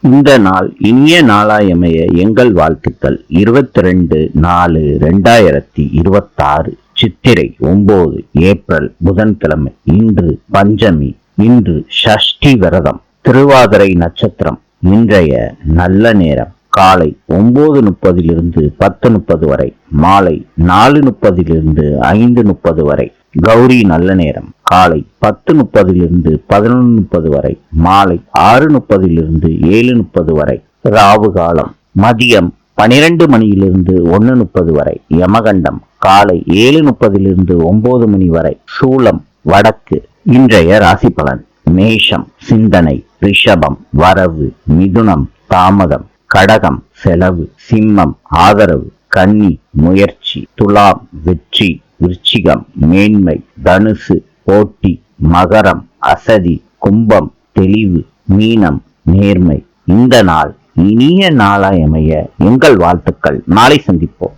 இந்த நாள் இனிய நாளாயமைய எங்கள் வாழ்த்துக்கள். 22/4/2026 சித்திரை 9 ஏப்ரல் புதன்கிழமை. இன்று பஞ்சமி. இன்று ஷஷ்டி விரதம். திருவாதிரை நட்சத்திரம். இன்றைய நல்ல நேரம் காலை 9:30 10:30 வரை, மாலை 4:30 5:30 வரை. கௌரி நல்ல நேரம் காலை 10:30 11:30 வரை, மாலை 6:30 7:30 வரை. ராவு காலம் மதியம் 12 மணியிலிருந்து 1:30 வரை. யமகண்டம் காலை 7:30 9 மணி வரை. சூலம் வடக்கு. இன்றைய ராசி பலன். மேஷம் சிந்தனை, ரிஷபம் வரவு, மிதுனம் தாமதம், கடகம் செலவு, சிம்மம் ஆதரவு, கன்னி முயற்சி, துலாம் வெற்றி, விருச்சிகம் மேன்மை, தனுசு போட்டி, மகரம் அசதி, கும்பம் தெளிவு, மீனம் நேர்மை. இந்த நாள் இனிய நாளாய் அமைய எங்கள் வாழ்த்துக்கள். நாளை சந்திப்போம்.